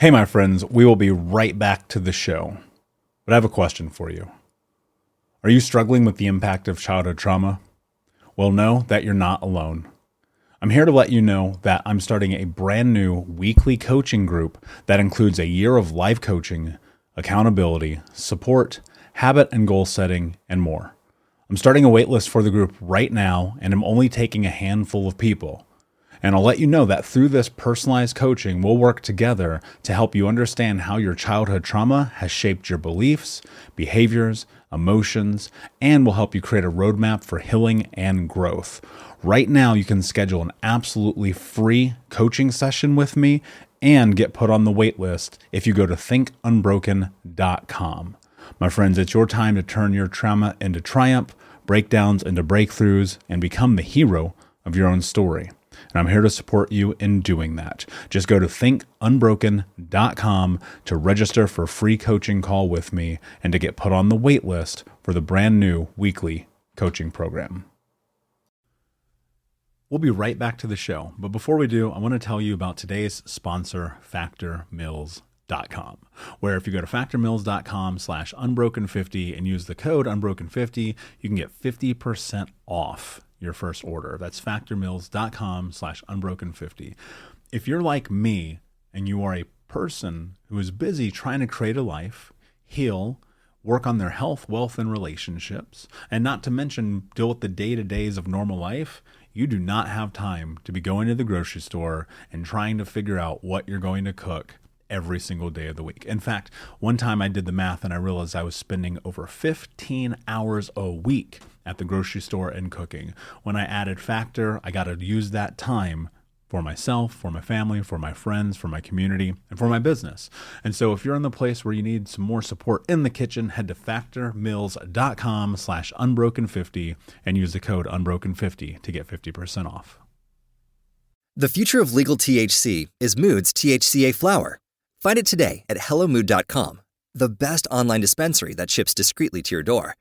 Hey, my friends, we will be right back to the show. But I have a question for you. Are you struggling with the impact of childhood trauma? Well, know that you're not alone. I'm here to let you know that I'm starting a brand new weekly coaching group that includes a year of life coaching, accountability, support, habit and goal setting, and more. I'm starting a waitlist for the group right now, and I'm only taking a handful of people. And I'll let you know that through this personalized coaching, we'll work together to help you understand how your childhood trauma has shaped your beliefs, behaviors, emotions, and will help you create a roadmap for healing and growth. Right now, you can schedule an absolutely free coaching session with me and get put on the wait list if you go to thinkunbroken.com. My friends, it's your time to turn your trauma into triumph, breakdowns into breakthroughs, and become the hero of your own story. And I'm here to support you in doing that. Just go to thinkunbroken.com to register for a free coaching call with me and to get put on the wait list for the brand new weekly coaching program. We'll be right back to the show. But before we do, I want to tell you about today's sponsor, factormeals.com, where if you go to factormeals.com/unbroken50 and use the code unbroken50, you can get 50% off your first order. That's factormeals.com/unbroken50. If you're like me and you are a person who is busy trying to create a life, heal, work on their health, wealth, and relationships, and not to mention deal with the day-to-days of normal life, you do not have time to be going to the grocery store and trying to figure out what you're going to cook every single day of the week. In fact, one time I did the math and I realized I was spending over 15 hours a week at the grocery store and cooking. When I added Factor, I got to use that time for myself, for my family, for my friends, for my community, and for my business. And so if you're in the place where you need some more support in the kitchen, head to factormeals.com/unbroken50 and use the code unbroken50 to get 50% off. The future of legal THC is Mood's THCA flower. Find it today at hellomood.com, the best online dispensary that ships discreetly to your door.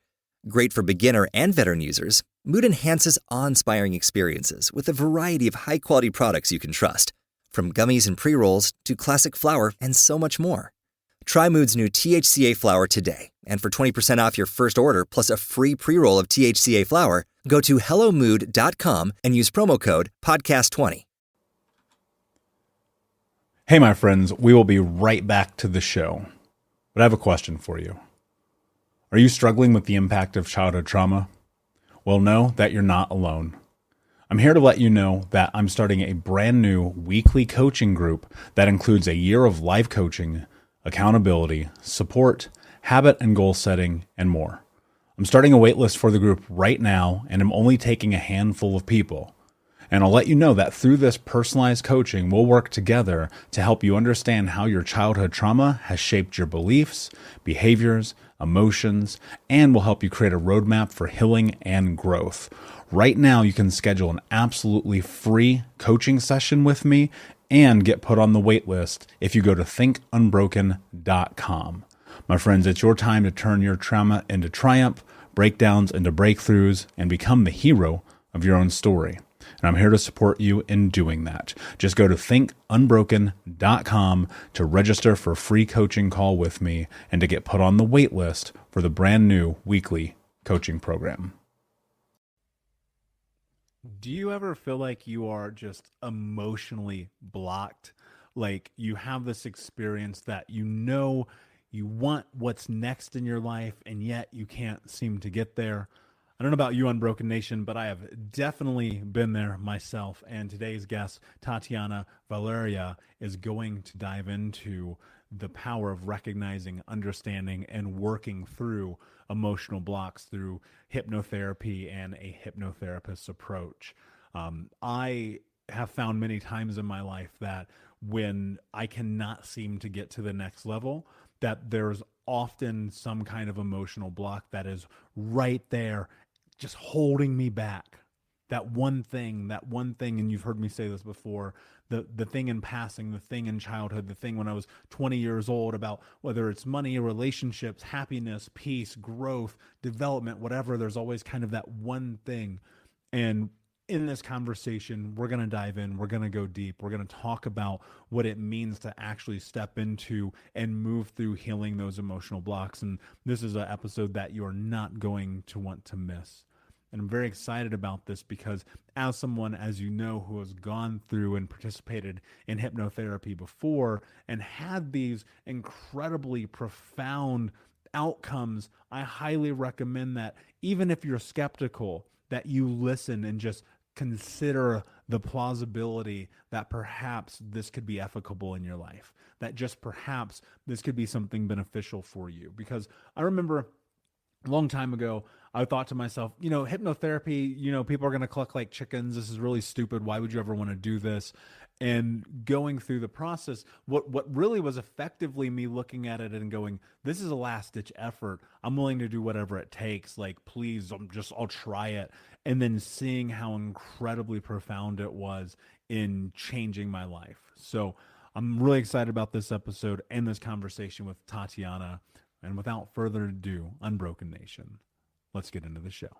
Great for beginner and veteran users, Mood enhances awe-inspiring experiences with a variety of high-quality products you can trust, from gummies and pre-rolls to classic flower and so much more. Try Mood's new THCA flower today, and for 20% off your first order plus a free pre-roll of THCA flower, go to hellomood.com and use promo code PODCAST20. Hey, my friends, we will be right back to the show. But I have a question for you. Are you struggling with the impact of childhood trauma? Well, know that you're not alone. I'm here to let you know that I'm starting a brand new weekly coaching group that includes a year of life coaching, accountability, support, habit and goal setting, and more. I'm starting a waitlist for the group right now, and I'm only taking a handful of people. And I'll let you know that through this personalized coaching, we'll work together to help you understand how your childhood trauma has shaped your beliefs, behaviors, emotions, and will help you create a roadmap for healing and growth. Right now, you can schedule an absolutely free coaching session with me and get put on the wait list if you go to thinkunbroken.com. My friends, it's your time to turn your trauma into triumph, breakdowns into breakthroughs, and become the hero of your own story. And I'm here to support you in doing that. Just go to thinkunbroken.com to register for a free coaching call with me and to get put on the wait list for the brand new weekly coaching program. Do you ever feel like you are just emotionally blocked? Like you have this experience that you know you want what's next in your life, and yet you can't seem to get there? I don't know about you, Unbroken Nation, but I have definitely been there myself. And today's guest, Tatiana Vilarea, is going to dive into the power of recognizing, understanding, and working through emotional blocks through hypnotherapy and a hypnotherapist's approach. I have found many times in my life that when I cannot seem to get to the next level, that there's often some kind of emotional block that is right there, just holding me back. That one thing, and you've heard me say this before, the thing in passing, the thing in childhood, the thing when I was 20 years old about whether it's money, relationships, happiness, peace, growth, development, whatever, there's always kind of that one thing. And in this conversation, we're going to dive in. We're going to go deep. We're going to talk about what it means to actually step into and move through healing those emotional blocks. And this is an episode that you're not going to want to miss. And I'm very excited about this because as someone, as you know, who has gone through and participated in hypnotherapy before and had these incredibly profound outcomes, I highly recommend that even if you're skeptical, that you listen and just consider the plausibility that perhaps this could be efficable in your life, that just perhaps this could be something beneficial for you. Because I remember a long time ago, I thought to myself, hypnotherapy, people are going to cluck like chickens. This is really stupid. Why would you ever want to do this? And going through the process, what really was effectively me looking at it and going, this is a last ditch effort. I'm willing to do whatever it takes. Like, please, I'll try it. And then seeing how incredibly profound it was in changing my life. So I'm really excited about this episode and this conversation with Tatiana. And without further ado, Unbroken Nation, let's get into the show.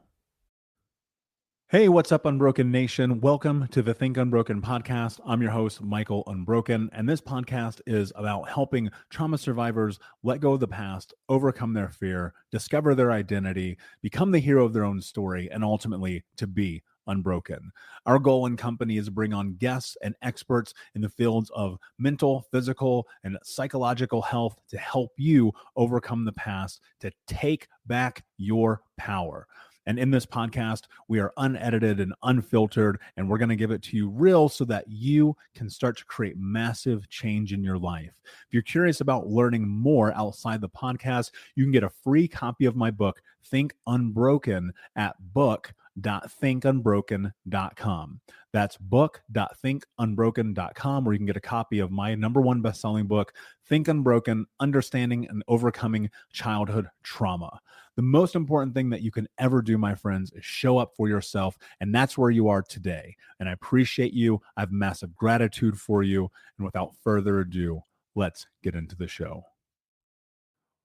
Hey, what's up, Unbroken Nation? Welcome to the Think Unbroken podcast. I'm your host, Michael Unbroken, and this podcast is about helping trauma survivors let go of the past, overcome their fear, discover their identity, become the hero of their own story, and ultimately to be unbroken. Our goal in company is to bring on guests and experts in the fields of mental, physical, and psychological health to help you overcome the past, to take back your power. And in this podcast, we are unedited and unfiltered, and we're going to give it to you real so that you can start to create massive change in your life. If you're curious about learning more outside the podcast, you can get a free copy of my book, Think Unbroken, at book.thinkunbroken.com. That's book.thinkunbroken.com, where you can get a copy of my #1 best-selling book, Think Unbroken, Understanding and Overcoming Childhood Trauma. The most important thing that you can ever do, my friends, is show up for yourself, and that's where you are today. And I appreciate you. I have massive gratitude for you. And without further ado, let's get into the show.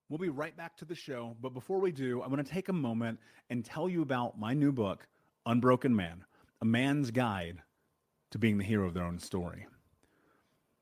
We'll be right back to the show, but before we do, I want to take a moment and tell you about my new book, Unbroken Man, A Man's Guide to Being the Hero of Their Own Story.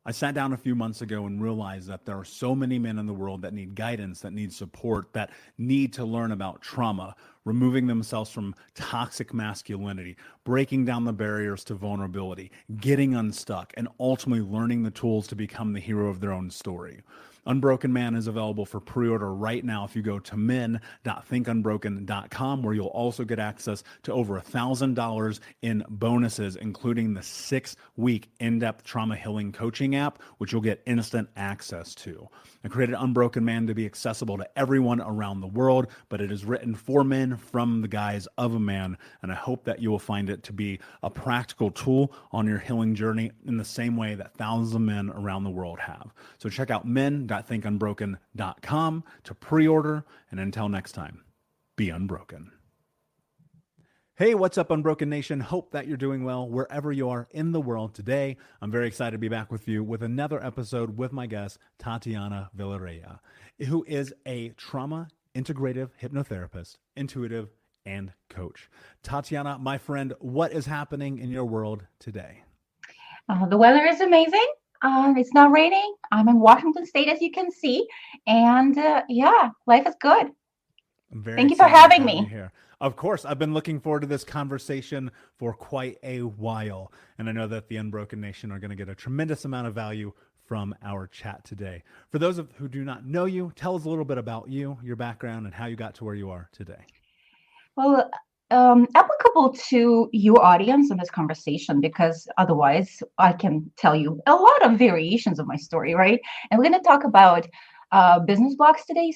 I sat down a few months ago and realized that there are so many men in the world that need guidance, that need support, that need to learn about trauma, removing themselves from toxic masculinity, breaking down the barriers to vulnerability, getting unstuck, and ultimately learning the tools to become the hero of their own story. Unbroken Man is available for pre-order right now if you go to men.thinkunbroken.com, where you'll also get access to over $1,000 in bonuses, including the 6-week in-depth trauma healing coaching app, which you'll get instant access to. I created Unbroken Man to be accessible to everyone around the world, but it is written for men from the guise of a man, and I hope that you will find it to be a practical tool on your healing journey in the same way that thousands of men around the world have. So check out men.thinkunbroken.com to pre-order, and until next time, be unbroken. Hey, what's up, Unbroken Nation? Hope that you're doing well wherever you are in the world today. I'm very excited to be back with you with another episode with my guest, Tatiana Vilarea, who is a trauma integrative hypnotherapist, intuitive, and coach. Tatiana, my friend, what is happening in your world today? The weather is amazing. It's not raining. I'm in Washington State, as you can see. And life is good. Thank you for having me here. Of course, I've been looking forward to this conversation for quite a while. And I know that the Unbroken Nation are going to get a tremendous amount of value from our chat today. For those who do not know you, tell us a little bit about you, your background, and how you got to where you are today. Well, applicable to your audience in this conversation, because otherwise I can tell you a lot of variations of my story, right? And we're going to talk about business blocks today,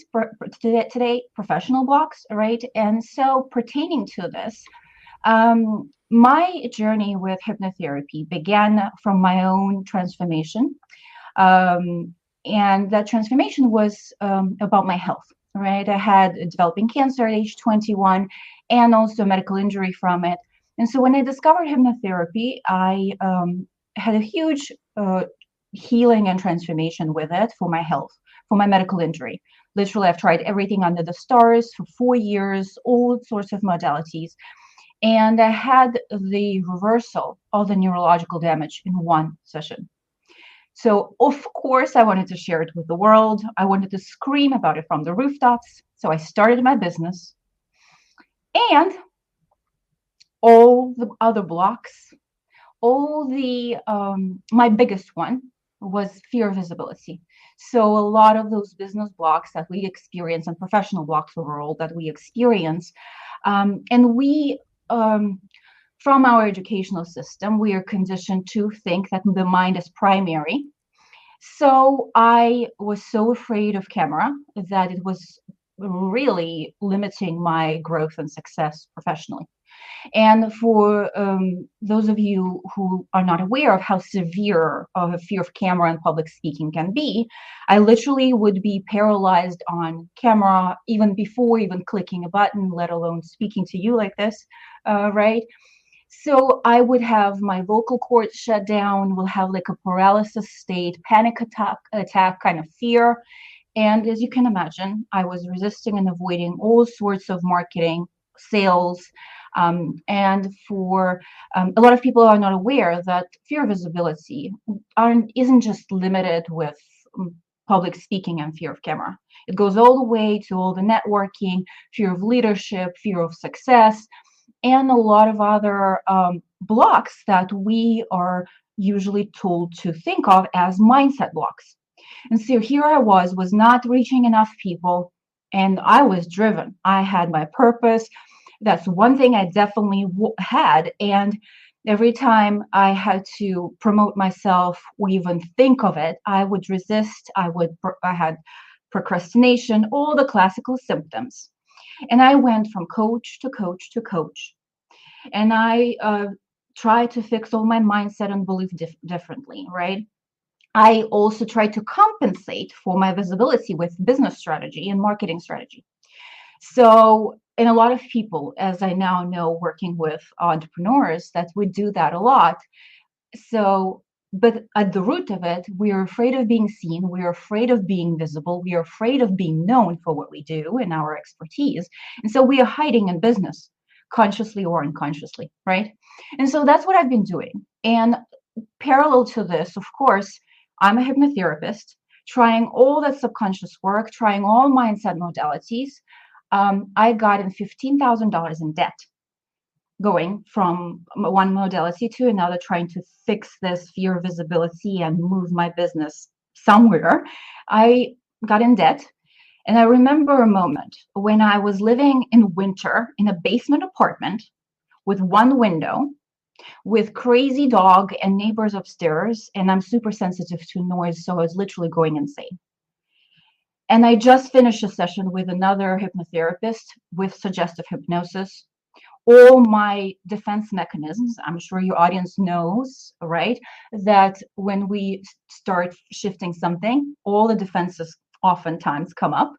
professional blocks, right? And so pertaining to this, my journey with hypnotherapy began from my own transformation. And that transformation was about my health, right? I had developing cancer at age 21 and also a medical injury from it. And so when I discovered hypnotherapy, I had a huge healing and transformation with it for my health, for my medical injury. Literally, I've tried everything under the stars for 4 years, all sorts of modalities. And I had the reversal of the neurological damage in one session. So, of course, I wanted to share it with the world. I wanted to scream about it from the rooftops. So I started my business. And all the other blocks, my biggest one was fear of visibility. So a lot of those business blocks that we experience and professional blocks overall that we experience, and we from our educational system, we are conditioned to think that the mind is primary. So I was so afraid of camera that it was really limiting my growth and success professionally. And for those of you who are not aware of how severe of a fear of camera and public speaking can be, I literally would be paralyzed on camera even before even clicking a button, let alone speaking to you like this, right? So I would have my vocal cords shut down, will have like a paralysis state, panic attack kind of fear. And as you can imagine, I was resisting and avoiding all sorts of marketing, sales. And for a lot of people are not aware that fear of visibility isn't just limited with public speaking and fear of camera. It goes all the way to all the networking, fear of leadership, fear of success, and a lot of other blocks that we are usually told to think of as mindset blocks. And so here I was not reaching enough people, and I was driven. I had my purpose. That's one thing I definitely had. And every time I had to promote myself or even think of it, I would resist. I had procrastination, all the classical symptoms. And I went from coach to coach to coach. And I tried to fix all my mindset and belief differently, right? I also tried to compensate for my visibility with business strategy and marketing strategy. So, and a lot of people, as I now know, working with entrepreneurs, that we do that a lot. So, but at the root of it, we are afraid of being seen. We are afraid of being visible. We are afraid of being known for what we do and our expertise. And so we are hiding in business, consciously or unconsciously, right? And so that's what I've been doing. And parallel to this, of course, I'm a hypnotherapist, trying all that subconscious work, trying all mindset modalities. I got in $15,000 in debt, going from one modality to another, trying to fix this fear of visibility and move my business somewhere. I got in debt. And I remember a moment when I was living in winter in a basement apartment with one window, with crazy dog and neighbors upstairs, and I'm super sensitive to noise, so I was literally going insane. And I just finished a session with another hypnotherapist with suggestive hypnosis. All my defense mechanisms, I'm sure your audience knows, right? That when we start shifting something, all the defenses oftentimes come up.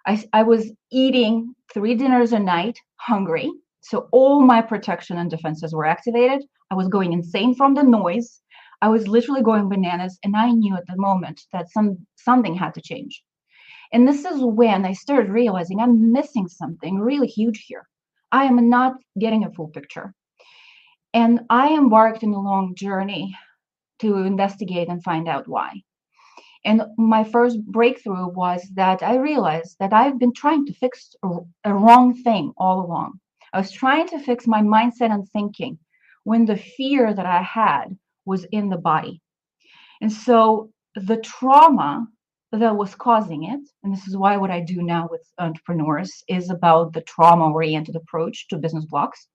I was eating 3 dinners a night, hungry. So all my protection and defenses were activated. I was going insane from the noise. I was literally going bananas. And I knew at the moment that something had to change. And this is when I started realizing I'm missing something really huge here. I am not getting a full picture. And I embarked on a long journey to investigate and find out why. And my first breakthrough was that I realized that I've been trying to fix a wrong thing all along. I was trying to fix my mindset and thinking when the fear that I had was in the body. And so the trauma that was causing it, and this is why what I do now with entrepreneurs is about the trauma-oriented approach to business blocks.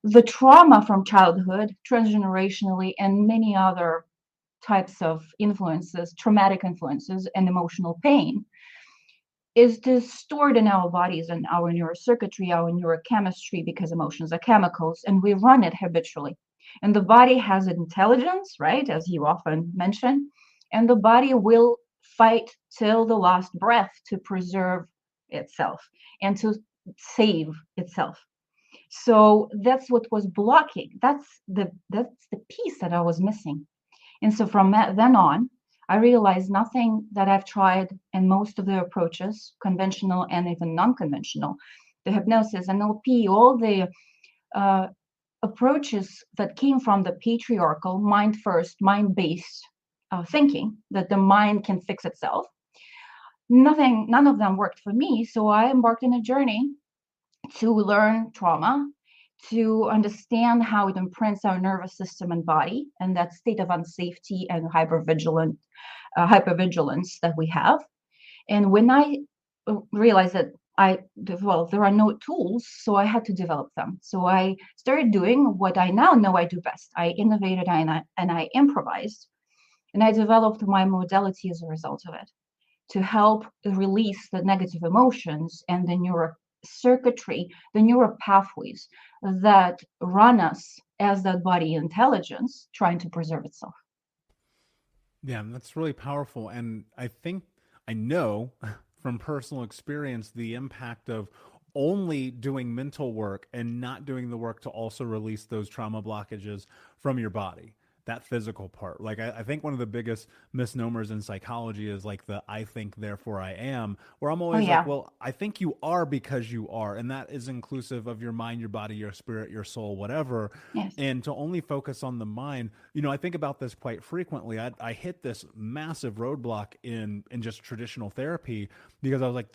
The trauma from childhood, transgenerationally, and many other types of influences, traumatic influences, and emotional pain is stored in our bodies and our neurocircuitry, our neurochemistry, because emotions are chemicals, and we run it habitually. And the body has intelligence, right, as you often mention, and the body will fight till the last breath to preserve itself and to save itself. So that's what was blocking. That's the piece that I was missing. And so from then on, I realized nothing that I've tried and most of the approaches, conventional and even non-conventional, the hypnosis, NLP, all the approaches that came from the patriarchal mind first, mind based thinking that the mind can fix itself. None of them worked for me. So I embarked on a journey to learn trauma, to understand how it imprints our nervous system and body, and that state of unsafety and hypervigilance that we have. And when I realized that there are no tools, so I had to develop them. So I started doing what I now know I do best. I innovated and I improvised, and I developed my modality as a result of it to help release the negative emotions and the circuitry, the neural pathways that run us as that body intelligence trying to preserve itself. Yeah, that's really powerful. And I think I know from personal experience the impact of only doing mental work and not doing the work to also release those trauma blockages from your body, that physical part. Like, I think one of the biggest misnomers in psychology is like the I think, therefore I am, where I'm Oh always like, yeah. well, I think you are because you are. And that is inclusive of your mind, your body, your spirit, your soul, whatever. Yes. And to only focus on the mind, I think about this quite frequently. I hit this massive roadblock in just traditional therapy because I was like,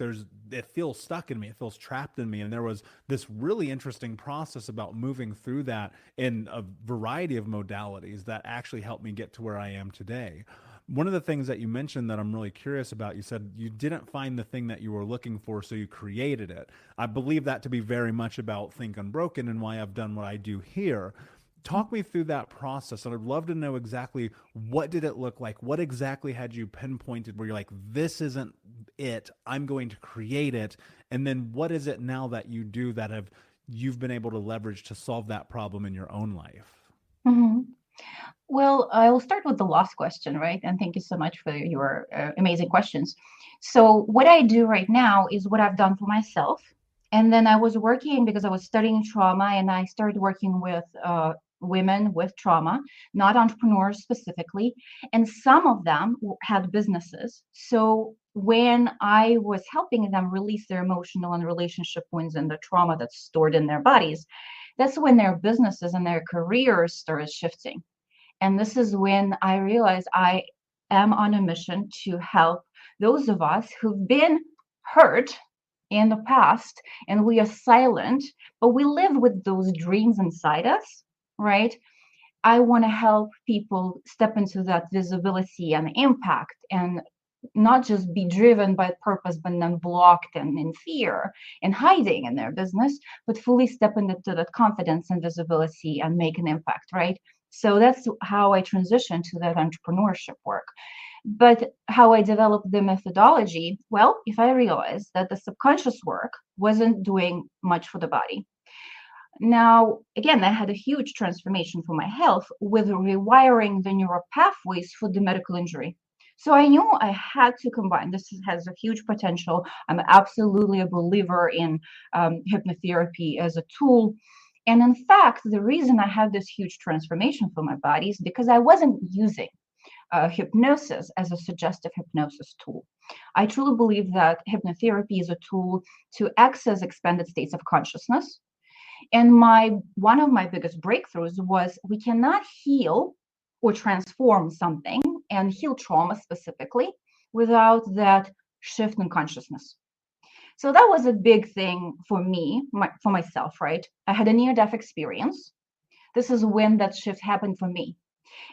it feels stuck in me. It feels trapped in me. And there was this really interesting process about moving through that in a variety of modalities that actually helped me get to where I am today. One of the things that you mentioned that I'm really curious about, you said you didn't find the thing that you were looking for, so you created it. I believe that to be very much about Think Unbroken and why I've done what I do here. Talk me through that process, and I'd love to know exactly what did it look like? What exactly had you pinpointed where you're like, this isn't it, I'm going to create it? And then what is it now that you do that you've been able to leverage to solve that problem in your own life? Mm-hmm. Well, I will start with the last question, right? And thank you so much for your amazing questions. So, what I do right now is what I've done for myself. And then I was working because I was studying trauma and I started working with women with trauma, not entrepreneurs specifically. And some of them had businesses. So, when I was helping them release their emotional and relationship wounds and the trauma that's stored in their bodies, that's when their businesses and their careers started shifting. And this is when I realized I am on a mission to help those of us who've been hurt in the past and we are silent, but we live with those dreams inside us, right? I want to help people step into that visibility and impact and not just be driven by purpose, but then blocked and in fear and hiding in their business, but fully step into that confidence and visibility and make an impact, right? So that's how I transitioned to that entrepreneurship work. But how I developed the methodology, well, if I realized that the subconscious work wasn't doing much for the body. Now, again, I had a huge transformation for my health with rewiring the neural pathways for the medical injury. So I knew I had to combine. This has a huge potential. I'm absolutely a believer in hypnotherapy as a tool. And in fact, the reason I had this huge transformation for my body is because I wasn't using hypnosis as a suggestive hypnosis tool. I truly believe that hypnotherapy is a tool to access expanded states of consciousness. And one of my biggest breakthroughs was we cannot heal or transform something and heal trauma specifically without that shift in consciousness. So that was a big thing for me, for myself, right? I had a near-death experience. This is when that shift happened for me.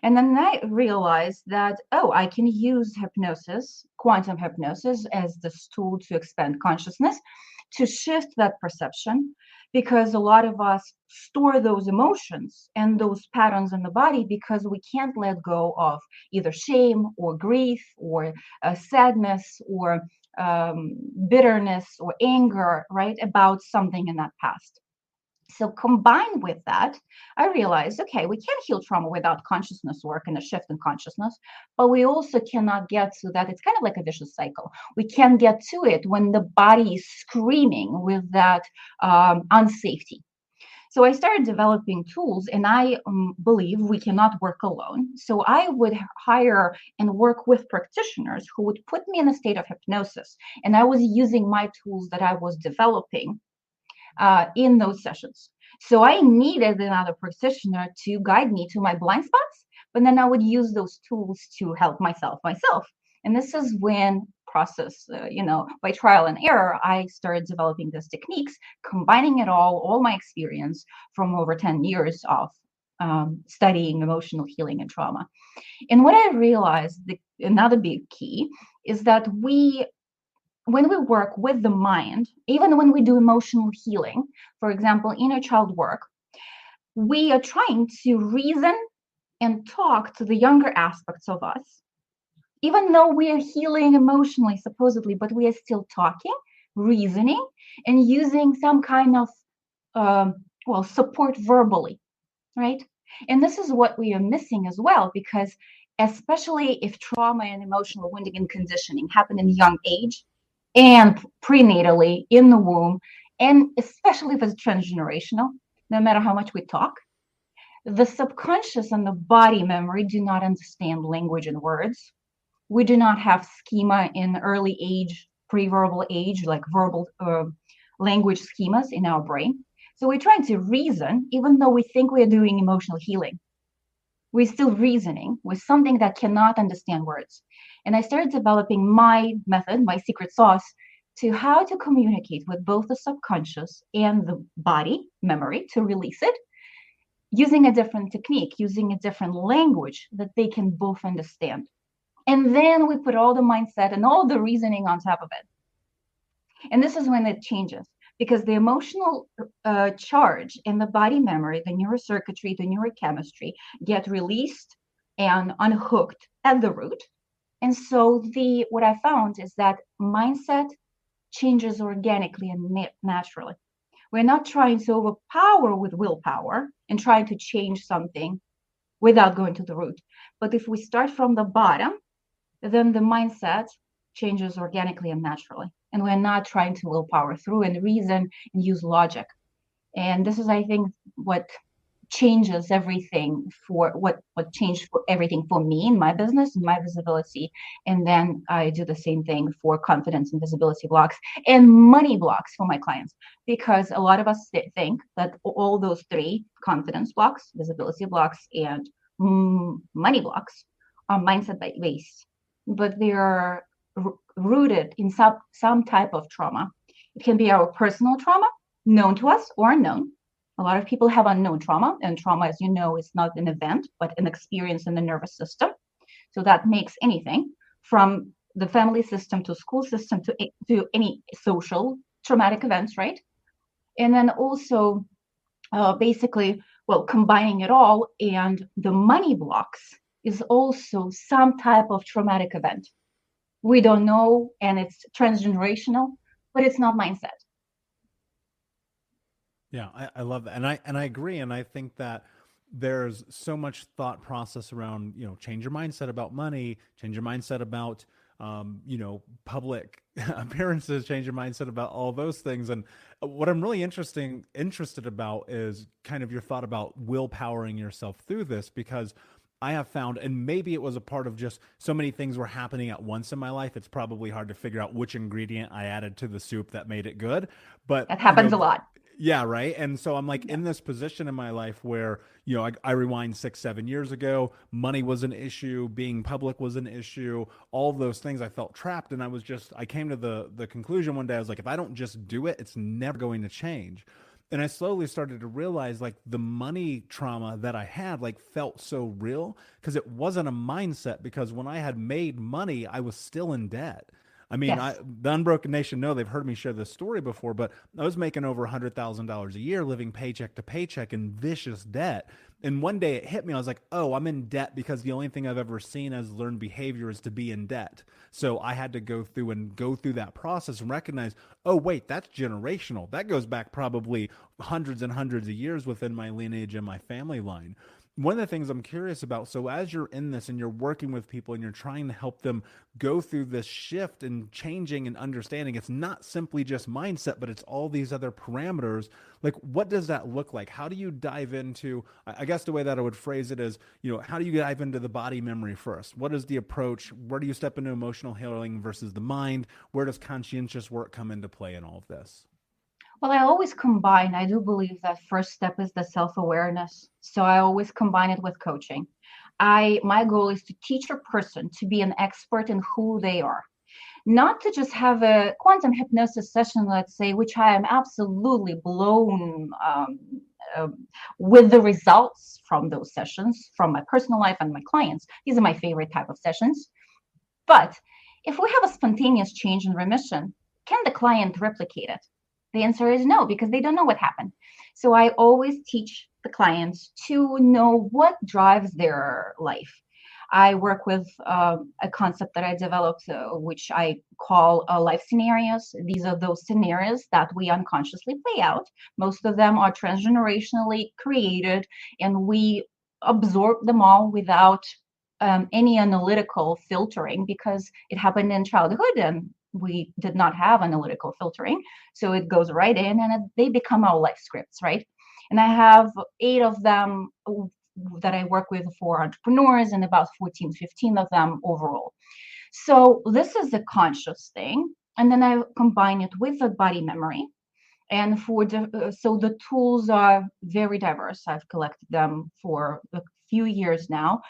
And then I realized that, oh, I can use hypnosis, quantum hypnosis, as this tool to expand consciousness, to shift that perception, because a lot of us store those emotions and those patterns in the body because we can't let go of either shame or grief or sadness or bitterness or anger, right, about something in that past. So combined with that, I realized, okay, we can't heal trauma without consciousness work and a shift in consciousness, but we also cannot get to that. It's kind of like a vicious cycle. We can't get to it when the body is screaming with that unsafety. So I started developing tools, and I believe we cannot work alone. So I would hire and work with practitioners who would put me in a state of hypnosis, and I was using my tools that I was developing in those sessions. So I needed another practitioner to guide me to my blind spots, but then I would use those tools to help myself. And this is when process, by trial and error, I started developing these techniques, combining it all my experience from over 10 years of studying emotional healing and trauma. And what I realized, another big key is that when we work with the mind, even when we do emotional healing, for example, inner child work, we are trying to reason and talk to the younger aspects of us, even though we are healing emotionally, supposedly, but we are still talking, reasoning, and using some kind of, support verbally, right? And this is what we are missing as well, because especially if trauma and emotional wounding and conditioning happen in young age and prenatally in the womb, and especially if it's transgenerational, no matter how much we talk, the subconscious and the body memory do not understand language and words. We do not have schema in early age, pre-verbal age, like verbal language schemas in our brain. So we're trying to reason, even though we think we are doing emotional healing. We're still reasoning with something that cannot understand words. And I started developing my method, my secret sauce, to how to communicate with both the subconscious and the body memory to release it, using a different technique, using a different language that they can both understand. And then we put all the mindset and all the reasoning on top of it. And this is when it changes, because the emotional charge in the body memory, the neurocircuitry, the neurochemistry get released and unhooked at the root. And so what I found is that mindset changes organically and naturally. We're not trying to overpower with willpower and trying to change something without going to the root. But if we start from the bottom, then the mindset changes organically and naturally. And we're not trying to willpower through and reason and use logic. And this is, I think, what changes everything for what changed for everything for me in my business, in my visibility. And then I do the same thing for confidence and visibility blocks and money blocks for my clients, because a lot of us think that all those three, confidence blocks, visibility blocks, and money blocks, are mindset based, but they are rooted in some type of trauma. It can be our personal trauma, known to us or unknown. A lot of people have unknown trauma, and trauma, as you know, is not an event, but an experience in the nervous system. So that makes anything from the family system to school system to any social traumatic events, right? And then also basically, combining it all, and the money blocks is also some type of traumatic event. We don't know, and it's transgenerational, but it's not mindset. Yeah, I love that. And I agree. And I think that there's so much thought process around, change your mindset about money, change your mindset about, public appearances, change your mindset about all those things. And what I'm really interested about is kind of your thought about willpowering yourself through this, because I have found, and maybe it was a part of just so many things were happening at once in my life, it's probably hard to figure out which ingredient I added to the soup that made it good. But, That happens a lot. yeah, right. And so I'm like in this position in my life where, I rewind 6, 7 years ago, money was an issue, being public was an issue, all those things. I felt trapped. And I came to the conclusion one day, I was like, if I don't just do it, it's never going to change. And I slowly started to realize like the money trauma that I had like felt so real, because it wasn't a mindset, because when I had made money, I was still in debt. I mean, Yes. the Unbroken Nation know, they've heard me share this story before, but I was making over $100,000 a year, living paycheck to paycheck in vicious debt. And one day it hit me. I was like, oh, I'm in debt because the only thing I've ever seen as learned behavior is to be in debt. So I had to go through that process and recognize, oh, wait, that's generational. That goes back probably hundreds and hundreds of years within my lineage and my family line. One of the things I'm curious about, so as you're in this and you're working with people and you're trying to help them go through this shift and changing and understanding, it's not simply just mindset, but it's all these other parameters. Like, what does that look like? How do you dive into, I guess the way that I would phrase it is, how do you dive into the body memory first? What is the approach? Where do you step into emotional healing versus the mind? Where does conscientious work come into play in all of this? Well, I always combine. I do believe that first step is the self-awareness. So I always combine it with coaching. My goal is to teach a person to be an expert in who they are, not to just have a quantum hypnosis session, let's say, which I am absolutely blown uh, with the results from those sessions, from my personal life and my clients. These are my favorite type of sessions. But if we have a spontaneous change in remission, can the client replicate it? The answer is no, because they don't know what happened. So I always teach the clients to know what drives their life. I work with a concept that I developed, which I call life scenarios. These are those scenarios that we unconsciously play out. Most of them are transgenerationally created, and we absorb them all without any analytical filtering because it happened in childhood and we did not have analytical filtering. So it goes right in and they become our life scripts, right? And I have 8 of them that I work with for entrepreneurs and about 14, 15 of them overall. So this is a conscious thing. And then I combine it with the body memory. And so the tools are very diverse. I've collected them for a few years now.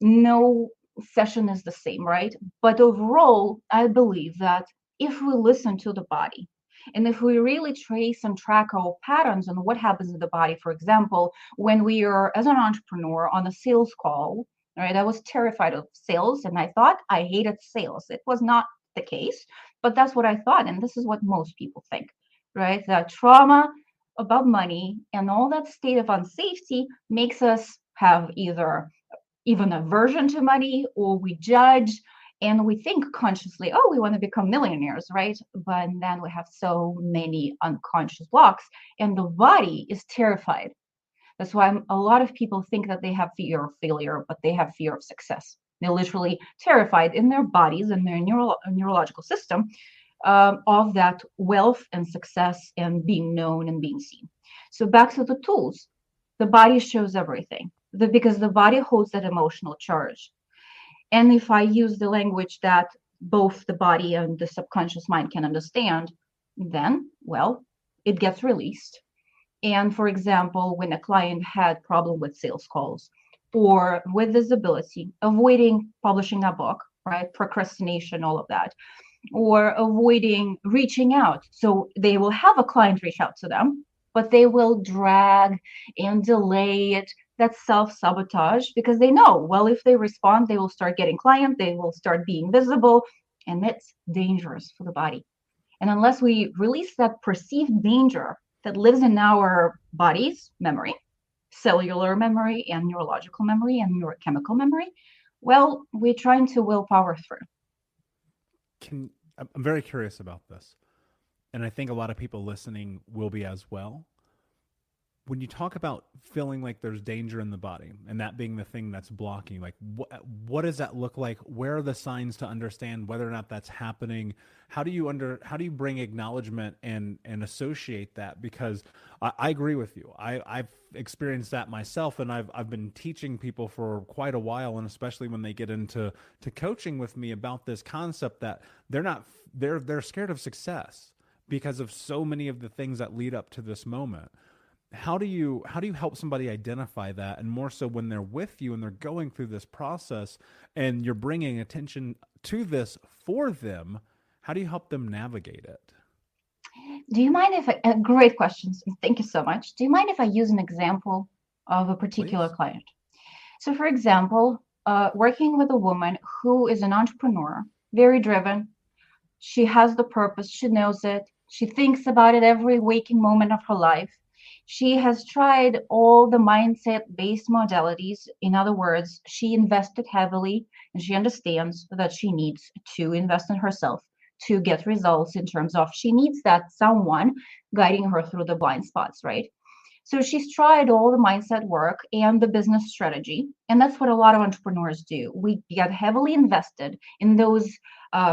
No session is the same, right? But overall, I believe that if we listen to the body and if we really trace and track our patterns and what happens in the body, for example, when we are as an entrepreneur on a sales call, right? I was terrified of sales and I thought I hated sales. It was not the case, but that's what I thought. And this is what most people think, right? That trauma about money and all that state of unsafety makes us have either even aversion to money or we judge and we think consciously, oh, we want to become millionaires, right? But then we have so many unconscious blocks and the body is terrified. That's why a lot of people think that they have fear of failure, but they have fear of success. They're literally terrified in their bodies and their neurological system of that wealth and success and being known and being seen. So back to the tools, the body shows everything because the body holds that emotional charge. And if I use the language that both the body and the subconscious mind can understand, then, well, it gets released. And for example, when a client had problem with sales calls or with visibility, avoiding publishing a book, right? Procrastination, all of that, or avoiding reaching out. So they will have a client reach out to them, but they will drag and delay it. That's self-sabotage because they know, well, if they respond, they will start getting client, they will start being visible, and it's dangerous for the body. And unless we release that perceived danger that lives in our body's memory, cellular memory and neurological memory and neurochemical memory, well, we're trying to willpower through. I'm very curious about this, and I think a lot of people listening will be as well. When you talk about feeling like there's danger in the body and that being the thing that's blocking, like what does that look like? Where are the signs to understand whether or not that's happening? How do you bring acknowledgement and associate that? Because I agree with you. I've experienced that myself, and I've been teaching people for quite a while, and especially when they get into coaching with me about this concept that they're scared of success because of so many of the things that lead up to this moment. How do you help somebody identify that, and more so when they're with you and they're going through this process and you're bringing attention to this for them? How do you help them navigate it? Do you mind if great questions. Thank you so much. Do you mind if I use an example of a particular Please. client? So for example, working with a woman who is an entrepreneur, very driven. She has the purpose. She knows it. She thinks about it every waking moment of her life. She has tried all the mindset-based modalities. In other words, she invested heavily and she understands that she needs to invest in herself to get results in terms of she needs that someone guiding her through the blind spots, right? So she's tried all the mindset work and the business strategy. And that's what a lot of entrepreneurs do. We get heavily invested in those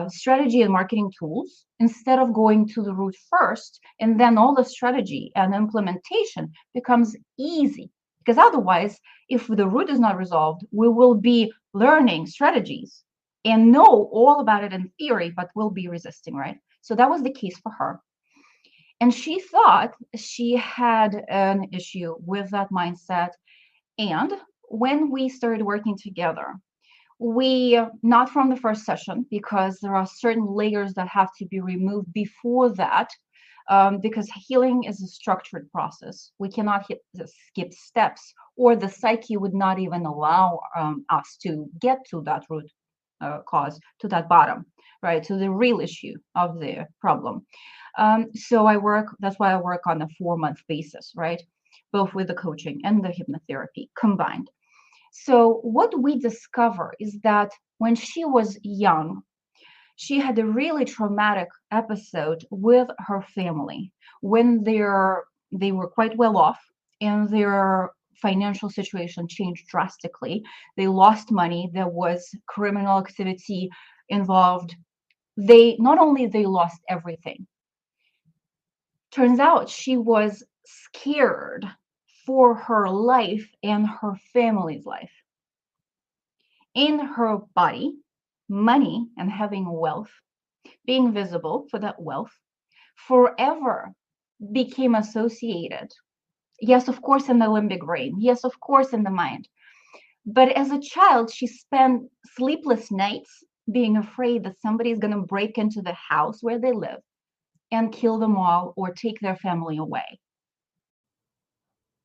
strategy and marketing tools instead of going to the root first. And then all the strategy and implementation becomes easy. Because otherwise, if the root is not resolved, we will be learning strategies and know all about it in theory, but we'll be resisting, right? So that was the case for her. And she thought she had an issue with that mindset. And when we started working together, we, not from the first session, because there are certain layers that have to be removed before that, because healing is a structured process. We cannot skip steps, or the psyche would not even allow us to get to that root cause, to that bottom, right, to the real issue of the problem. So that's why I work on a 4-month basis, right, both with the coaching and the hypnotherapy combined. So what we discover is that when she was young, she had a really traumatic episode with her family when they were quite well off and their financial situation changed drastically. They lost money. There was criminal activity involved. They not only they lost everything. Turns out she was scared for her life and her family's life. In her body, money and having wealth, being visible for that wealth, forever became associated. Yes, of course, in the limbic brain. Yes, of course, in the mind. But as a child, she spent sleepless nights being afraid that somebody is going to break into the house where they live and kill them all or take their family away.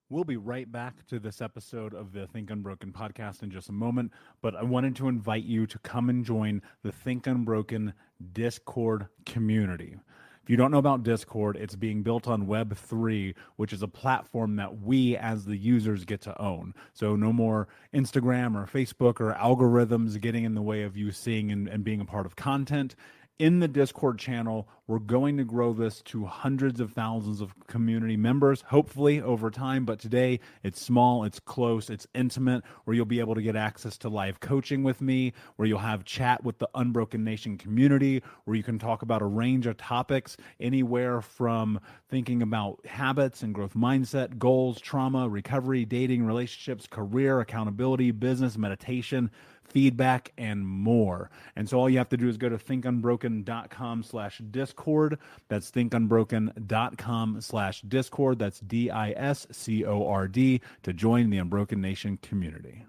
We'll be right back to this episode of the Think Unbroken podcast in just a moment, but I wanted to invite you to come and join the Think Unbroken Discord community. If you don't know about Discord, it's being built on Web3, which is a platform that we as the users get to own. So no more Instagram or Facebook or algorithms getting in the way of you seeing and being a part of content. In the Discord channel, we're going to grow this to hundreds of thousands of community members, hopefully over time. But today it's small, it's close, it's intimate, where you'll be able to get access to live coaching with me, where you'll have chat with the Unbroken Nation community, where you can talk about a range of topics, anywhere from thinking about habits and growth mindset, goals, trauma, recovery, dating, relationships, career, accountability, business, meditation, feedback, and more. And so all you have to do is go to thinkunbroken.com/discord. That's thinkunbroken.com/discord. That's DISCORD to join the Unbroken Nation community.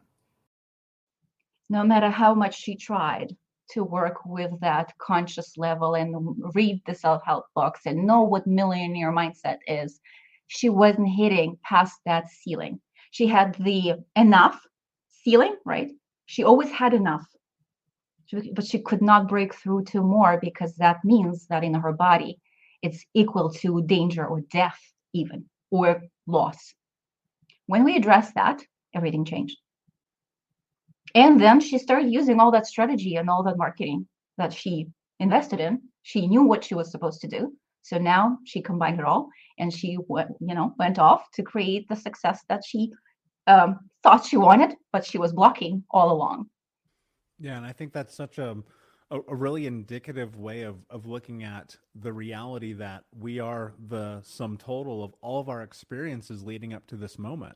No matter how much she tried to work with that conscious level and read the self-help books and know what millionaire mindset is, she wasn't hitting past that ceiling. She had the enough ceiling, right? She always had enough, but she could not break through to more, because that means that in her body, it's equal to danger or death even, or loss. When we addressed that, everything changed. And then she started using all that strategy and all that marketing that she invested in. She knew what she was supposed to do. So now she combined it all, and she went off to create the success that she thought she wanted, but she was blocking all along. Yeah, and I think that's such a really indicative way of looking at the reality that we are the sum total of all of our experiences leading up to this moment.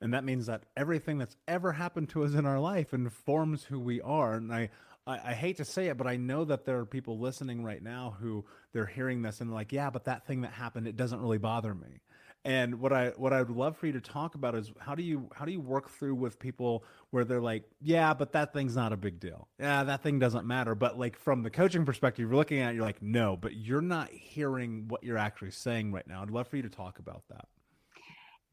And that means that everything that's ever happened to us in our life informs who we are. And I hate to say it, but I know that there are people listening right now who they're hearing this and they're like, yeah, but that thing that happened, it doesn't really bother me. And what I'd love for you to talk about is how do you work through with people where they're like, yeah, but that thing's not a big deal. Yeah, that thing doesn't matter. But like from the coaching perspective, you're looking at it, you're like, no, but you're not hearing what you're actually saying right now. I'd love for you to talk about that.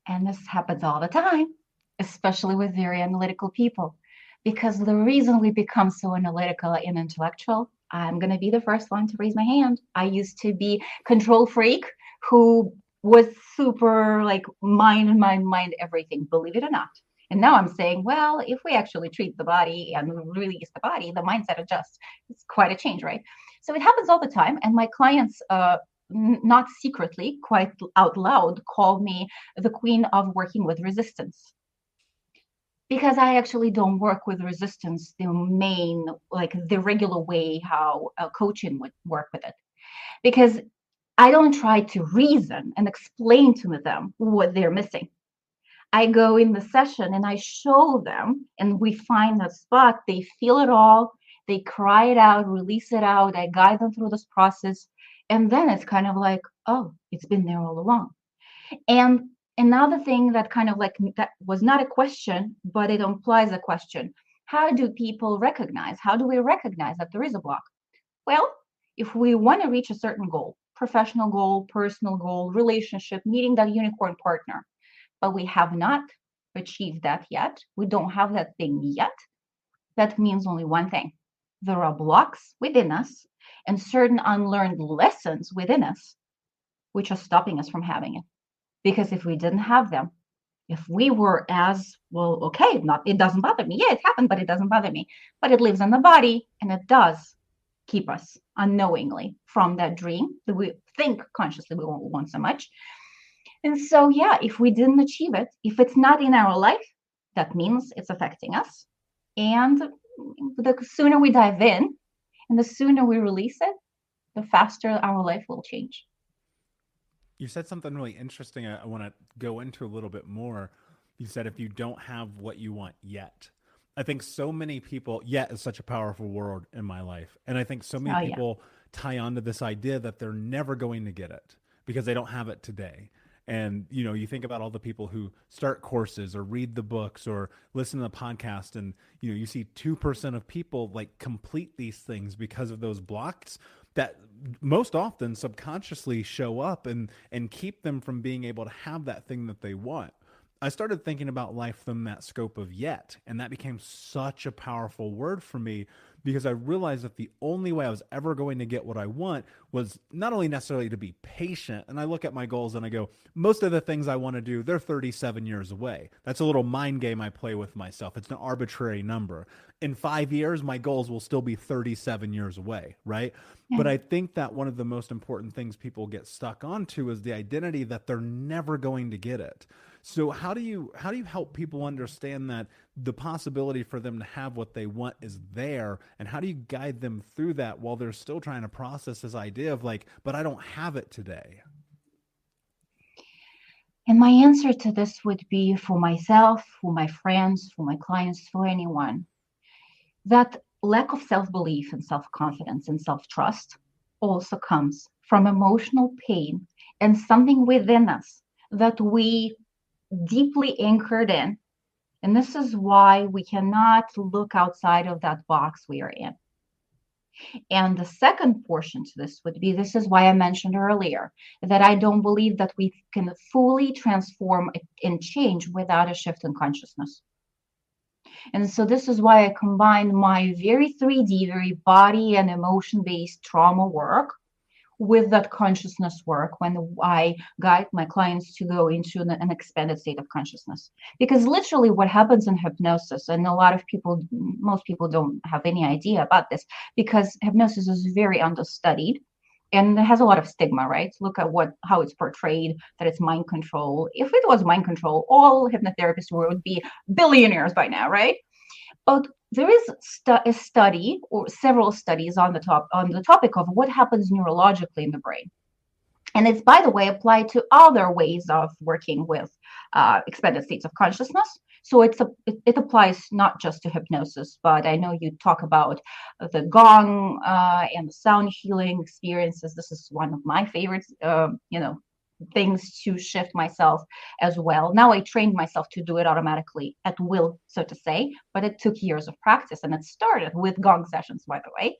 And this happens all the time, especially with very analytical people, because the reason we become so analytical and intellectual, I'm going to be the first one to raise my hand. I used to be control freak who was super like mind everything, believe it or not. And now I'm saying, well, if we actually treat the body and release the body, the mindset adjusts. It's quite a change, right? So it happens all the time. And my clients, not secretly, quite out loud, call me the queen of working with resistance. Because I actually don't work with resistance the regular way how coaching would work with it. Because I don't try to reason and explain to them what they're missing. I go in the session and I show them, and we find that spot. They feel it all. They cry it out, release it out. I guide them through this process. And then it's kind of like, oh, it's been there all along. And another thing that kind of like that was not a question, but it implies a question. How do people recognize? How do we recognize that there is a block? Well, if we want to reach a certain goal, professional goal, personal goal, relationship, meeting that unicorn partner, but we have not achieved that yet, we don't have that thing yet, that means only one thing. There are blocks within us and certain unlearned lessons within us which are stopping us from having it. Because if we didn't have them, if we were as well, okay, not it doesn't bother me. Yeah, it happened, but it doesn't bother me. But it lives in the body and it does keep us unknowingly from that dream that we think consciously we won't want so much. And so, yeah, if we didn't achieve it, if it's not in our life, that means it's affecting us. And the sooner we dive in and the sooner we release it, the faster our life will change. You said something really interesting. I want to go into a little bit more. You said if you don't have what you want yet. I think so many people, yet is such a powerful word in my life. And I think so many Oh, yeah. people tie onto this idea that they're never going to get it because they don't have it today. And you think about all the people who start courses or read the books or listen to the podcast, and you see 2% of people like complete these things because of those blocks that most often subconsciously show up and keep them from being able to have that thing that they want. I started thinking about life from that scope of yet, and that became such a powerful word for me because I realized that the only way I was ever going to get what I want was not only necessarily to be patient. And I look at my goals and I go, most of the things I want to do, they're 37 years away. That's a little mind game I play with myself. It's an arbitrary number. In 5 years, my goals will still be 37 years away, right? Yeah. But I think that one of the most important things people get stuck onto is the identity that they're never going to get it. So how do you help people understand that the possibility for them to have what they want is there, and how do you guide them through that while they're still trying to process this idea of like, but I don't have it today? And my answer to this would be for myself, for my friends, for my clients, for anyone, that lack of self-belief and self-confidence and self-trust also comes from emotional pain and something within us that we deeply anchored in. And this is why we cannot look outside of that box we are in. And the second portion to this would be, this is why I mentioned earlier that I don't believe that we can fully transform and change without a shift in consciousness. And so this is why I combine my very 3D, very body and emotion-based trauma work with that consciousness work when I guide my clients to go into an expanded state of consciousness. Because literally what happens in hypnosis, and a lot of people, most people don't have any idea about this, because hypnosis is very understudied and it has a lot of stigma, right? Look at how it's portrayed, that it's mind control. If it was mind control, all hypnotherapists would be billionaires by now, right? But there is a study or several studies on the topic of what happens neurologically in the brain. And it's, by the way, applied to other ways of working with expanded states of consciousness. So it applies not just to hypnosis, but I know you talk about the gong and the sound healing experiences. This is one of my favorites, things to shift myself as well. Now I trained myself to do it automatically at will, so to say, but it took years of practice, and it started with gong sessions, by the way.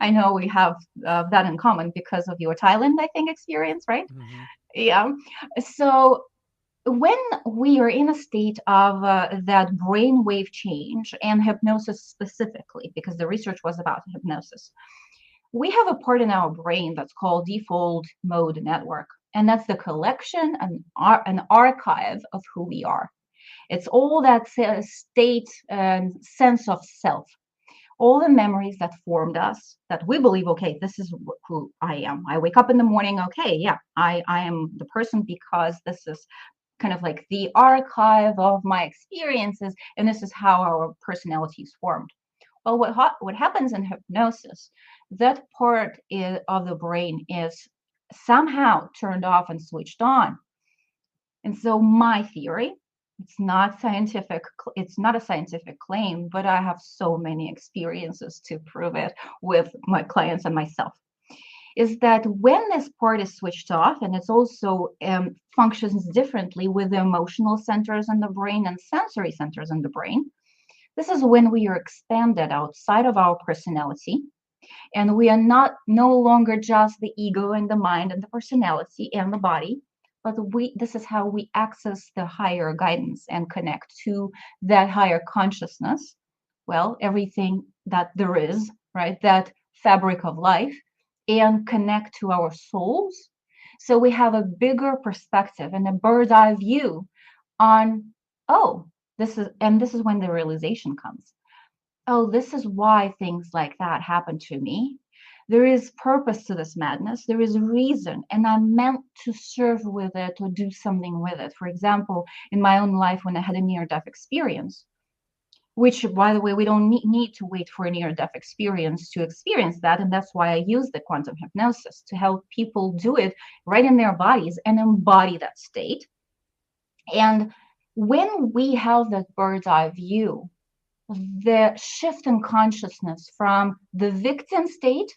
I know we have that in common because of your Thailand, I think, experience, right? Mm-hmm. Yeah. So when we are in a state of that brainwave change, and hypnosis specifically, because the research was about hypnosis, we have a part in our brain that's called default mode network. And that's the collection and an archive of who we are. It's all that state and sense of self, all the memories that formed us, that we believe, okay, this is who I am. I wake up in the morning, okay, yeah, I am the person because this is kind of like the archive of my experiences, and this is how our personality is formed. Well, what happens in hypnosis, that part of the brain is somehow turned off and switched on. And so my theory, it's not a scientific claim, but I have so many experiences to prove it with my clients and myself, is that when this part is switched off, and it's also functions differently with the emotional centers in the brain and sensory centers in the brain, this is when we are expanded outside of our personality, and we are not no longer just the ego and the mind and the personality and the body, but this is how we access the higher guidance and connect to that higher consciousness. Well, everything that there is, right? That fabric of life, and connect to our souls. So we have a bigger perspective and a bird's eye view on, oh, this is when the realization comes. Oh, this is why things like that happen to me. There is purpose to this madness. There is reason, and I'm meant to serve with it or do something with it. For example, in my own life, when I had a near-death experience, which, by the way, we don't need to wait for a near-death experience to experience that. And that's why I use the quantum hypnosis to help people do it right in their bodies and embody that state. And when we have that bird's eye view, the shift in consciousness from the victim state,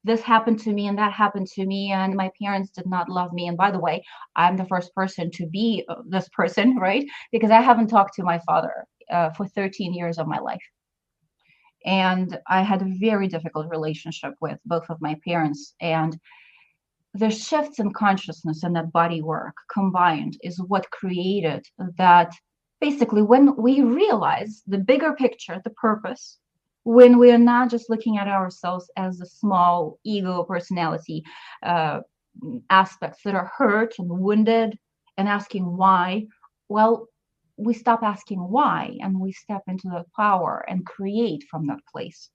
this happened to me and that happened to me, and my parents did not love me. And by the way, I'm the first person to be this person, right? Because I haven't talked to my father for 13 years of my life. And I had a very difficult relationship with both of my parents. And the shifts in consciousness and that body work combined is what created that. Basically, when we realize the bigger picture, the purpose, when we are not just looking at ourselves as the small ego personality aspects that are hurt and wounded and asking why, well, we stop asking why and we step into the power and create from that place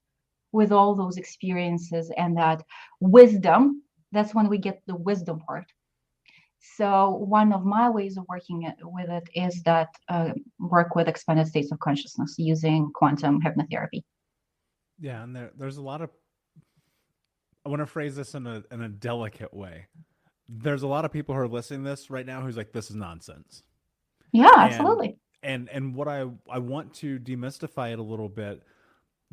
with all those experiences and that wisdom. That's when we get the wisdom part. So one of my ways of working with it is that work with expanded states of consciousness using quantum hypnotherapy. Yeah, and there's a lot of, I want to phrase this in a delicate way. There's a lot of people who are listening to this right now who's like, this is nonsense. Yeah, And absolutely. and what I want to demystify it a little bit,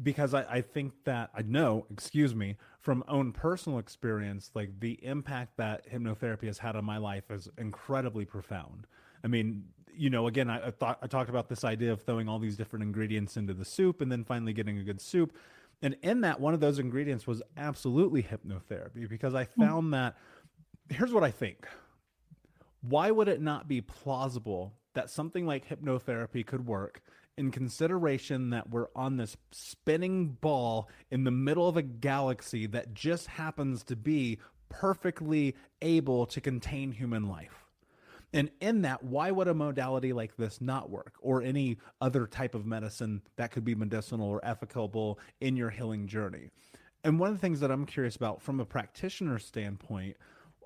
because I think that I know, excuse me, from own personal experience, like the impact that hypnotherapy has had on my life is incredibly profound. I mean, again, I talked about this idea of throwing all these different ingredients into the soup and then finally getting a good soup. And in that, one of those ingredients was absolutely hypnotherapy, because I found that, here's what I think. Why would it not be plausible that something like hypnotherapy could work, in consideration that we're on this spinning ball in the middle of a galaxy that just happens to be perfectly able to contain human life? And in that, why would a modality like this not work, or any other type of medicine that could be medicinal or efficable in your healing journey? And one of the things that I'm curious about from a practitioner standpoint,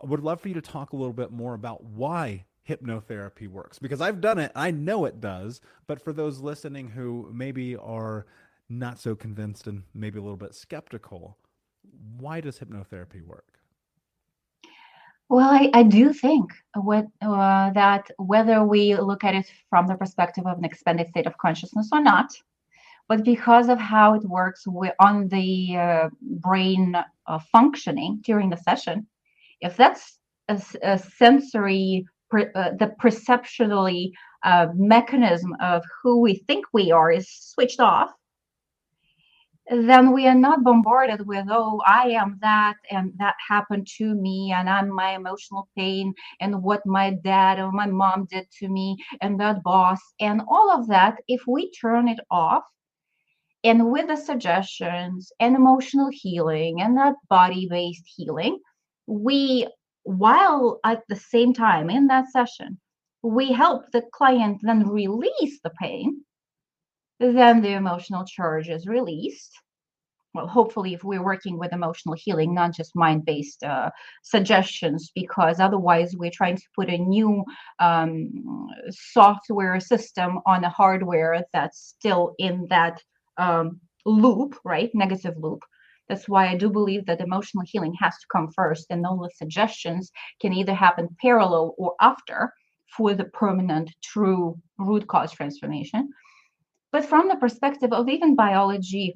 I would love for you to talk a little bit more about why hypnotherapy works, because I've done it. I know it does. But for those listening who maybe are not so convinced and maybe a little bit skeptical, why does hypnotherapy work? Well, I do think that whether we look at it from the perspective of an expanded state of consciousness or not, but because of how it works on the brain functioning during the session, if that's a sensory, the perceptually mechanism of who we think we are is switched off, then we are not bombarded with, oh, I am that, and that happened to me, and I'm my emotional pain, and what my dad or my mom did to me, and that boss, and all of that. If we turn it off, and with the suggestions and emotional healing and that body-based healing, we, while at the same time in that session, we help the client then release the pain, then the emotional charge is released. Well, hopefully, if we're working with emotional healing, not just mind-based suggestions, because otherwise we're trying to put a new software system on a hardware that's still in that loop, right? Negative loop. That's why I do believe that emotional healing has to come first, and all the suggestions can either happen parallel or after for the permanent, true root cause transformation. But from the perspective of even biology,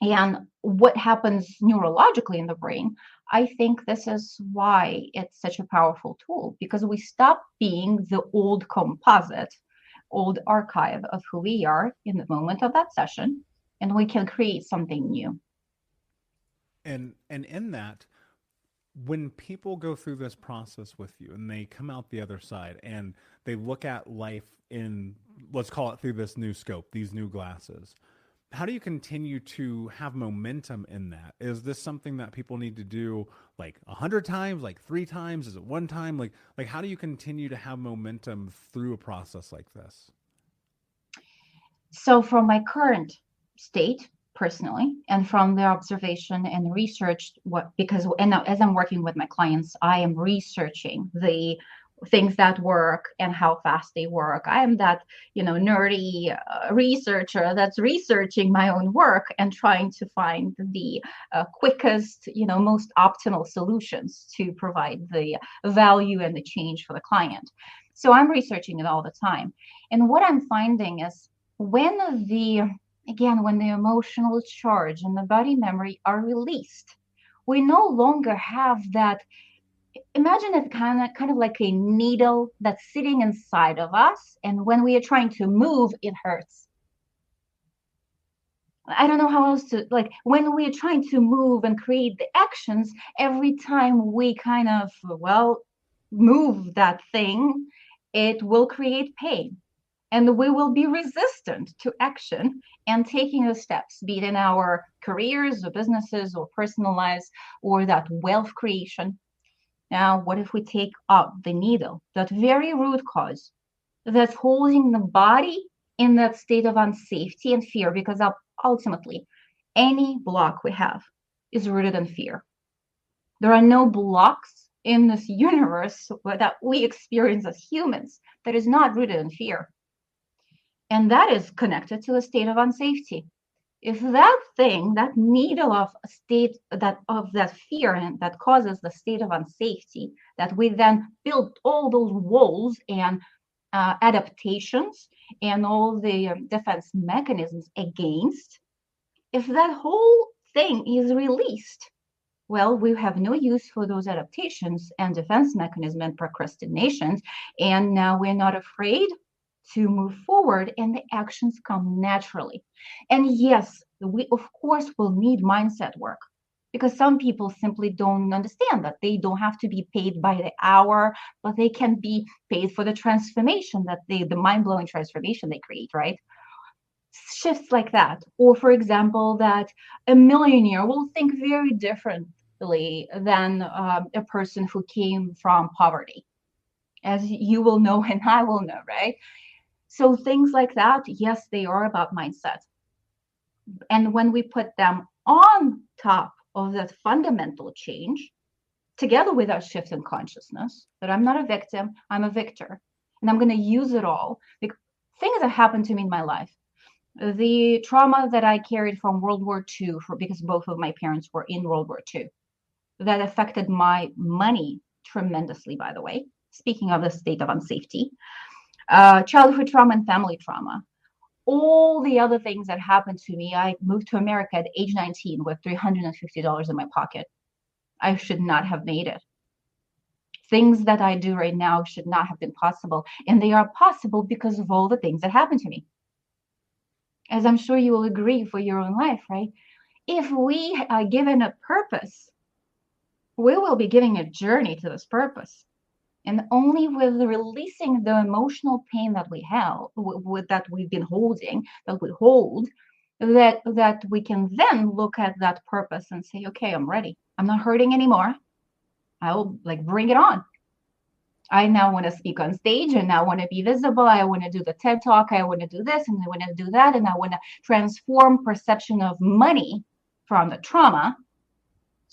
and what happens neurologically in the brain. I think this is why it's such a powerful tool, because we stop being the old composite, old archive of who we are in the moment of that session, and we can create something new. And in that, when people go through this process with you and they come out the other side and they look at life in, let's call it, through this new scope, these new glasses, how do you continue to have momentum in that? Is this something that people need to do like 100 times, like 3 times? Is it one time? Like how do you continue to have momentum through a process like this? So, from my current state personally, and from the observation and research, what because and now as I'm working with my clients, I am researching the things that work and how fast they work. I am that nerdy researcher that's researching my own work and trying to find the quickest, most optimal solutions to provide the value and the change for the client. So I'm researching it all the time, and what I'm finding is when the again when the emotional charge and the body memory are released, we no longer have that. Imagine it kind of like a needle that's sitting inside of us, and when we are trying to move, it hurts. I don't know how else to, like, when we are trying to move and create the actions, every time we kind of, well, move that thing, it will create pain, and we will be resistant to action and taking the steps, be it in our careers or businesses or personal lives or that wealth creation. Now, what if we take out the needle, that very root cause that's holding the body in that state of unsafety and fear? Because ultimately, any block we have is rooted in fear. There are no blocks in this universe that we experience as humans that is not rooted in fear. And that is connected to a state of unsafety. If that thing, that needle of state that fear and that causes the state of unsafety, that we then build all those walls and adaptations and all the defense mechanisms against, if that whole thing is released, well, we have no use for those adaptations and defense mechanism and procrastinations, and now we're not afraid to move forward and the actions come naturally. And yes, we of course will need mindset work, because some people simply don't understand that they don't have to be paid by the hour, but they can be paid for the transformation that the mind-blowing transformation they create, right? Shifts like that. Or for example, that a millionaire will think very differently than a person who came from poverty, as you will know and I will know, right? So things like that, yes, they are about mindset. And when we put them on top of that fundamental change, together with our shift in consciousness, that I'm not a victim, I'm a victor, and I'm going to use it all. Like, things that happened to me in my life, the trauma that I carried from World War II, because both of my parents were in World War II, that affected my money tremendously, by the way, speaking of the state of unsafety. Childhood trauma and family trauma. All the other things that happened to me. I moved to America at age 19 with $350 in my pocket. I should not have made it. Things that I do right now should not have been possible. And they are possible because of all the things that happened to me. As I'm sure you will agree for your own life, right? If we are given a purpose, we will be giving a journey to this purpose. And only with releasing the emotional pain that we have, that we've been holding, that we hold, that we can then look at that purpose and say, okay, I'm ready. I'm not hurting anymore. I will bring it on. I now want to speak on stage, and now want to be visible. I want to do the TED Talk. I want to do this, and I want to do that, and I want to transform perception of money from the trauma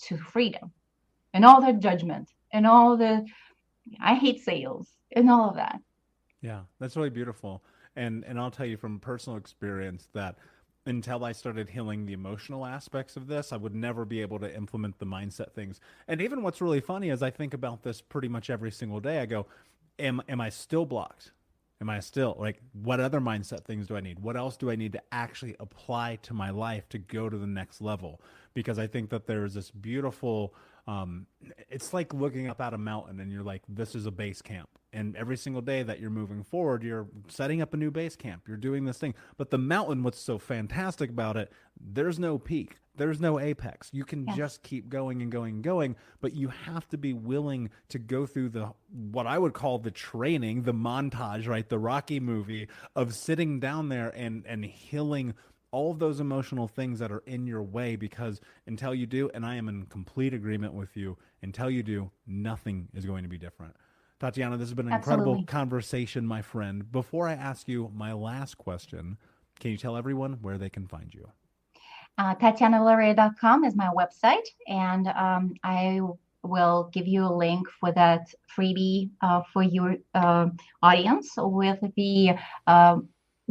to freedom, and all the judgment, and all the I hate sales, and all of that. Yeah, that's really beautiful. And I'll tell you from personal experience that until I started healing the emotional aspects of this, I would never be able to implement the mindset things. And even what's really funny is I think about this pretty much every single day. I go, am I still blocked? Am I still like, what other mindset things do I need? What else do I need to actually apply to my life to go to the next level? Because I think that there's this beautiful, um, it's like looking up at a mountain and you're like, this is a base camp. And every single day that you're moving forward, you're setting up a new base camp. You're doing this thing. But the mountain, what's so fantastic about it, there's no peak. There's no apex. You can just keep going and going and going, but you have to be willing to go through the, what I would call the training, the montage, right? The Rocky movie of sitting down there and healing all of those emotional things that are in your way, because until you do, and I am in complete agreement with you, until you do, nothing is going to be different. Tatiana, this has been an incredible conversation, my friend. Before I ask you my last question, can you tell everyone where they can find you? TatianaVilarea.com is my website, and I will give you a link for that freebie for your audience with the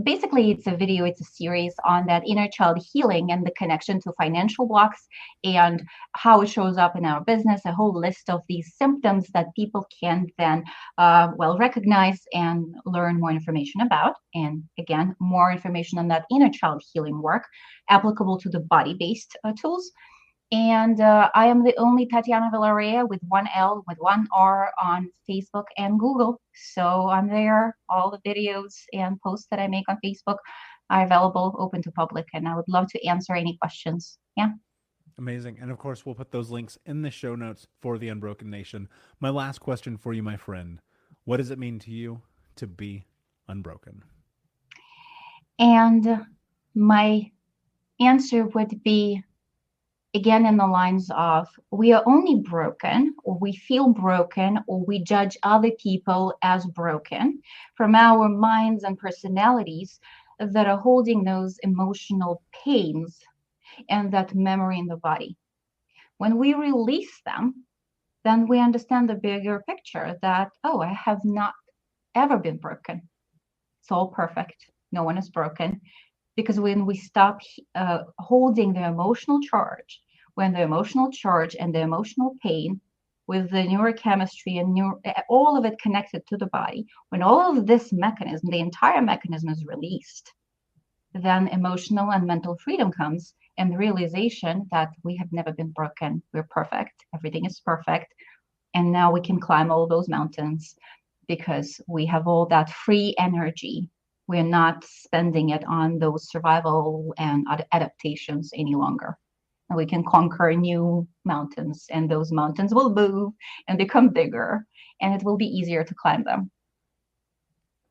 basically it's a video, it's a series on that inner child healing and the connection to financial blocks and how it shows up in our business, a whole list of these symptoms that people can then recognize and learn more information about. And again, more information on that inner child healing work applicable to the body-based tools. And I am the only Tatiana Vilarea with one L, with one R on Facebook and Google. So I'm there. All the videos and posts that I make on Facebook are available, open to public. And I would love to answer any questions. Yeah. Amazing. And of course, we'll put those links in the show notes for the Unbroken Nation. My last question for you, my friend. What does it mean to you to be unbroken? And my answer would be, again, in the lines of, we are only broken, or we feel broken, or we judge other people as broken from our minds and personalities that are holding those emotional pains and that memory in the body. When we release them, then we understand the bigger picture that, oh, I have not ever been broken. It's all perfect. No one is broken. Because when we stop holding the emotional charge, when the emotional charge and the emotional pain with the neurochemistry and all of it connected to the body, when all of this mechanism, the entire mechanism is released, then emotional and mental freedom comes and the realization that we have never been broken. We're perfect. Everything is perfect. And now we can climb all those mountains because we have all that free energy. We're not spending it on those survival and adaptations any longer. And we can conquer new mountains, and those mountains will move and become bigger, and it will be easier to climb them.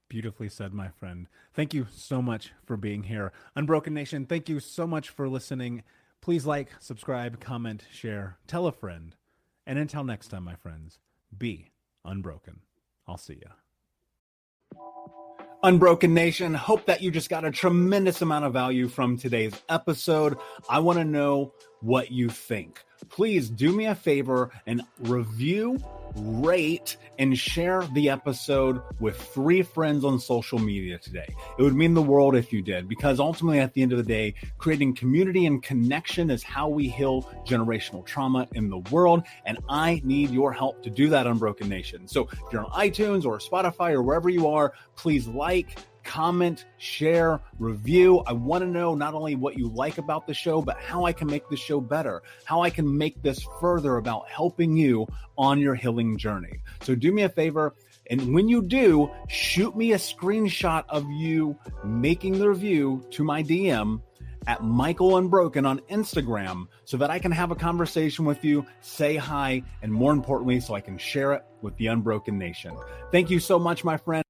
Beautifully said, my friend. Thank you so much for being here. Unbroken Nation, thank you so much for listening. Please like, subscribe, comment, share, tell a friend. And until next time, my friends, be unbroken. I'll see you. Unbroken Nation, hope that you just got a tremendous amount of value from today's episode. I want to know what you think. Please do me a favor and review, rate, and share the episode with 3 friends on social media today. It would mean the world if you did, because ultimately at the end of the day, creating community and connection is how we heal generational trauma in the world. And I need your help to do that, Unbroken Nation. So if you're on iTunes or Spotify or wherever you are, please like, comment, share, review. I want to know not only what you like about the show, but how I can make the show better, how I can make this further about helping you on your healing journey. So do me a favor. And when you do, shoot me a screenshot of you making the review to my DM at Michael Unbroken on Instagram so that I can have a conversation with you, say hi, and more importantly, so I can share it with the Unbroken Nation. Thank you so much, my friend.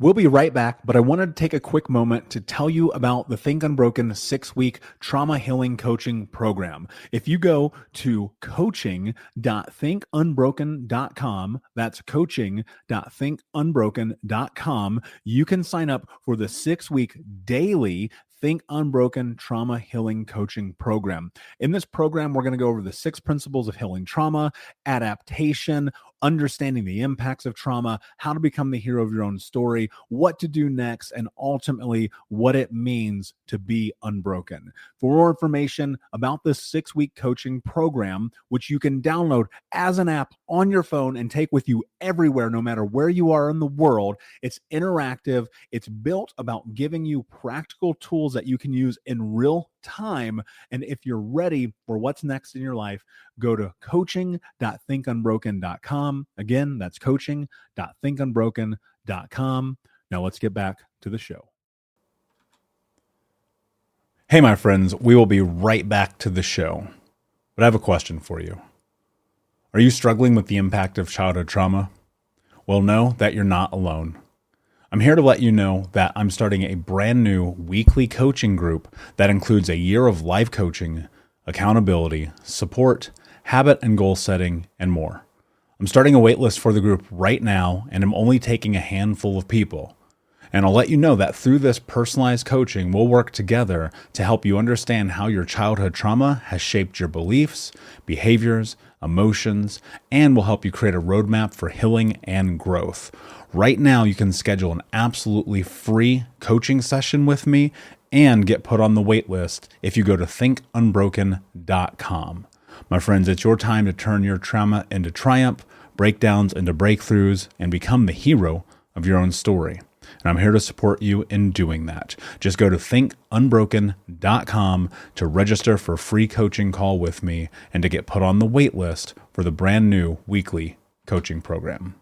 We'll be right back, but I wanted to take a quick moment to tell you about the Think Unbroken 6-week trauma healing coaching program. If you go to coaching.thinkunbroken.com, that's coaching.thinkunbroken.com, you can sign up for the 6-week daily Think Unbroken Trauma Healing Coaching Program. In this program, we're going to go over the 6 principles of healing trauma, adaptation, understanding the impacts of trauma, how to become the hero of your own story, what to do next, and ultimately what it means to be unbroken. For more information about this 6-week coaching program, which you can download as an app on your phone and take with you everywhere, no matter where you are in the world, it's interactive. It's built about giving you practical tools that you can use in real time. And if you're ready for what's next in your life, go to coaching.thinkunbroken.com. Again, that's coaching.thinkunbroken.com. Now let's get back to the show. Hey, my friends, we will be right back to the show. But I have a question for you. Are you struggling with the impact of childhood trauma? Well, know that you're not alone. I'm here to let you know that I'm starting a brand new weekly coaching group that includes a year of live coaching, accountability, support, habit and goal setting, and more. I'm starting a waitlist for the group right now, and I'm only taking a handful of people. And I'll let you know that through this personalized coaching, we'll work together to help you understand how your childhood trauma has shaped your beliefs, behaviors, emotions, and will help you create a roadmap for healing and growth. Right now, you can schedule an absolutely free coaching session with me and get put on the wait list if you go to thinkunbroken.com. My friends, it's your time to turn your trauma into triumph, breakdowns into breakthroughs, and become the hero of your own story. And I'm here to support you in doing that. Just go to thinkunbroken.com to register for a free coaching call with me and to get put on the wait list for the brand new weekly coaching program.